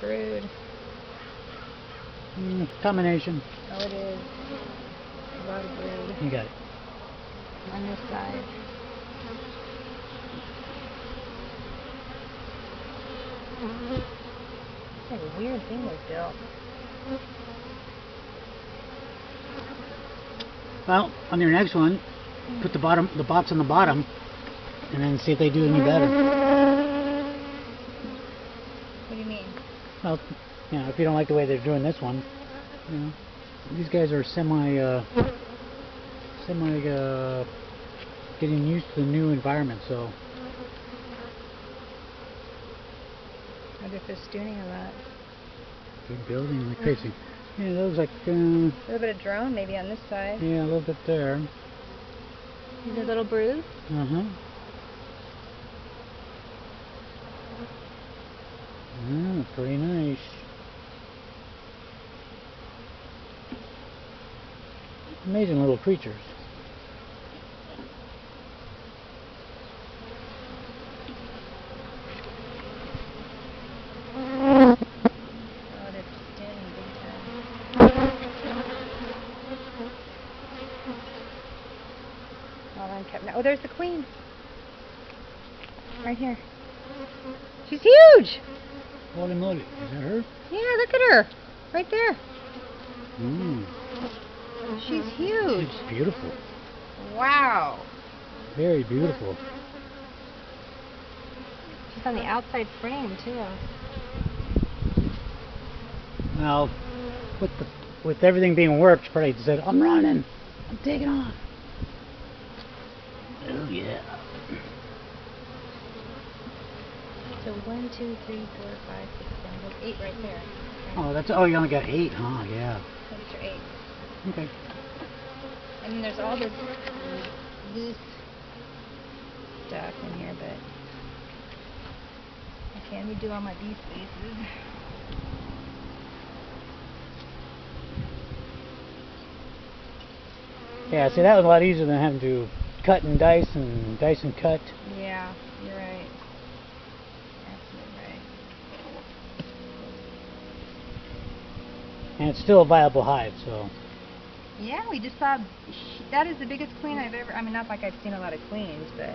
brood. Combination. Oh, it is. A lot of brood. You got it. On this side. It's like a weird thing was built. Well, on your next one, put the box on the bottom, and then see if they do any better. What do you mean? Well, you know, if you don't like the way they're doing this one, you know, these guys are semi getting used to the new environment, so. Oh, they're festooning a lot. They're building like crazy. Yeah, that looks like. A little bit of drone maybe on this side. Yeah, a little bit there. These are little brood. Pretty nice. Amazing little creatures. Oh, they're festooning big time. All unkept now. Oh, there's the queen. Right here. She's huge! Holy moly, is that her? Yeah, look at her. Right there. She's huge. It's beautiful. Wow. Very beautiful. She's on the outside frame too. Now, with everything being worked, she probably said, "I'm running. I'm taking off." Oh yeah. So 1, 2, 3, 4, 5, 6, 7, there's 8 right there. Oh, that's. Oh, you only got 8, huh? Yeah. Those are 8. Okay. And then there's all this loose stuff in here, but okay, let me do all my bee spaces. Yeah. See, that was a lot easier than having to cut and dice and cut. Yeah, you're right. Absolutely right. And it's still a viable hive, so. Yeah, we just saw, that is the biggest queen I've ever, I mean, not like I've seen a lot of queens, but.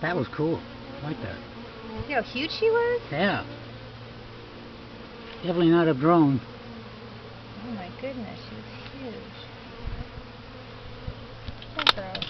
That was cool. I like that. See how huge she was? Yeah. Definitely not a drone. Oh my goodness, she was huge. Poor girl.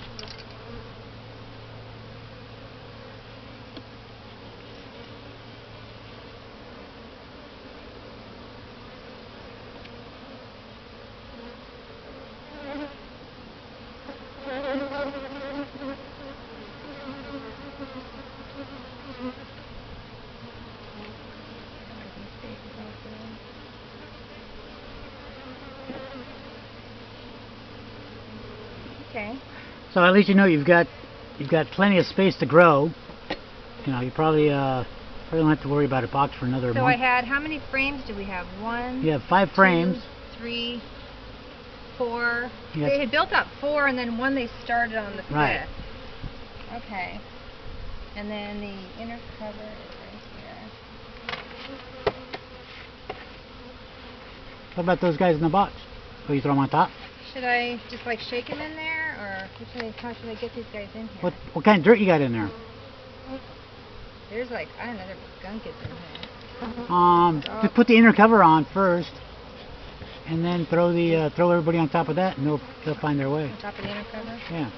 Okay. So at least you know you've got plenty of space to grow. You know, you probably don't have to worry about a box for another month. So I had, how many frames do we have? 1. You have 5 frames. 2, 3, 4. Yes. They had built up 4, and then 1 they started on the 5th. Right. Okay. And then the inner cover is right here. What about those guys in the box? Oh, you throw them on top? Should I just like shake them in there, or how should I get these guys in here? What kind of dirt you got in there? There's like, I don't know, there's gunk is in here. Just put the inner cover on first, and then throw everybody on top of that, and they'll find their way. On top of the inner cover? Yeah.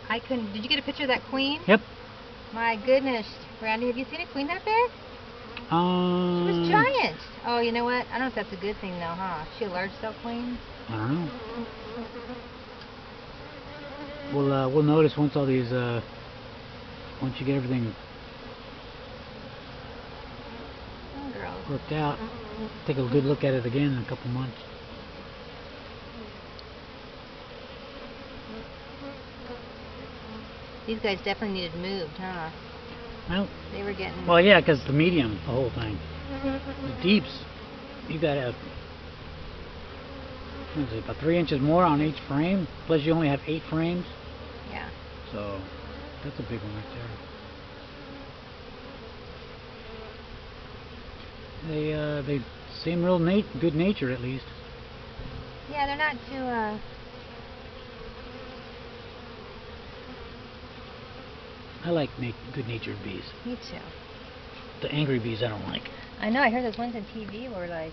I couldn't. Did you get a picture of that queen? Yep. My goodness, Randy, have you seen a queen that big? She was giant. Oh, you know what? I don't know if that's a good thing though, huh? Is she a large cell queen? I don't know. We'll notice once all these once you get everything worked out. Take a good look at it again in a couple months. These guys definitely needed moved, huh? Well, they were getting. Well, yeah, because the medium, the whole thing. The deeps, you gotta What is it, about 3 inches more on each frame? Plus you only have 8 frames. Yeah. So that's a big one right there. They seem real good natured at least. Yeah, they're not too I like good-natured bees. Me too. The angry bees I don't like. I know, I heard those ones on TV were like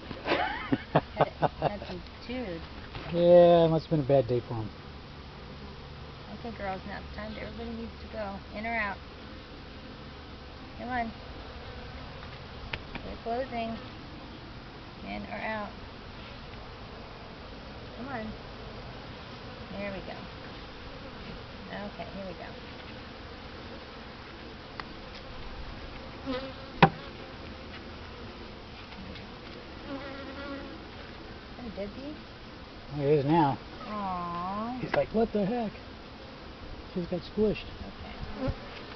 had some attitude. Yeah, it must have been a bad day for them. Okay, girls, now it's time. Everybody needs to go. In or out. Come on. We're closing. In or out. Come on. There we go. Okay, here we go. Is that a dead bee? Oh, it is now. Aww. He's like, what the heck? She's got squished. Okay.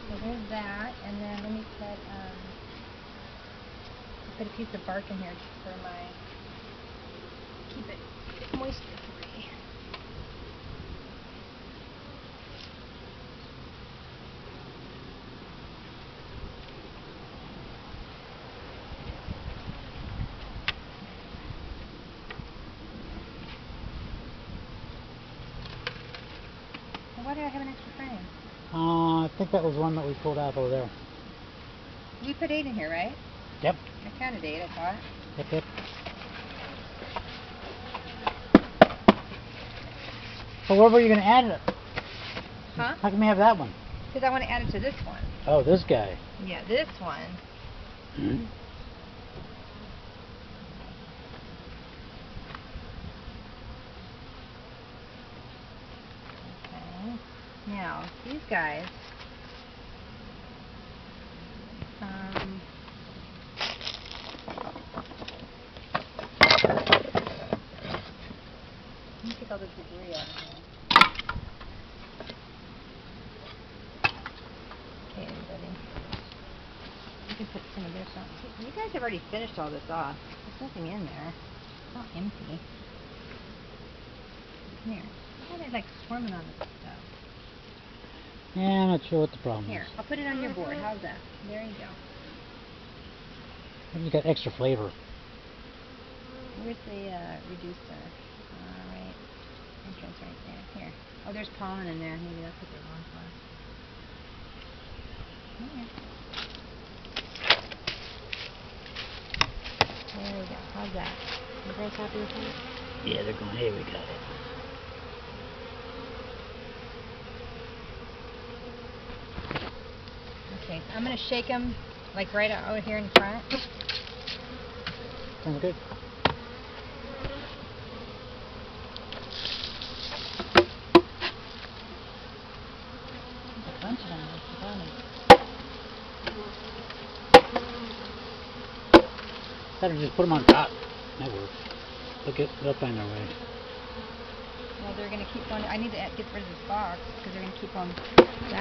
So there's that, and then let me put a piece of bark in here just for my, keep it moisture free. Why do I have an extra frame? I think that was one that we pulled out over there. We put 8 in here, right? Yep. I counted 8, I thought. Yep. So where were you going to add it? Huh? How come you have that one? Because I want to add it to this one. Oh, this guy. Yeah, this one. Mm-hmm. Okay. Now, these guys. Let me take all this debris out of here. Okay, everybody. You can put some of this on. See, you guys have already finished all this off. There's nothing in there. It's all empty. Come here. Why are they like swarming on this stuff? Yeah, I'm not sure what the problem Here, is. I'll put it on your board. How's that? There you go. Maybe you got extra flavor. Where's the reducer? Alright. Entrance right there. Here. Oh, there's pollen in there. Maybe that's what they want for. Here. There we go. How's that? You guys happy with that? Yeah, they're going, hey, we got it. Okay, so I'm going to shake them like right out here in the front. Sounds good. There's a bunch of them at the bottom. Better just put them on top. That works. They'll find their way. Well, they're going to keep on. I need to get rid of this box because they're going to keep on back.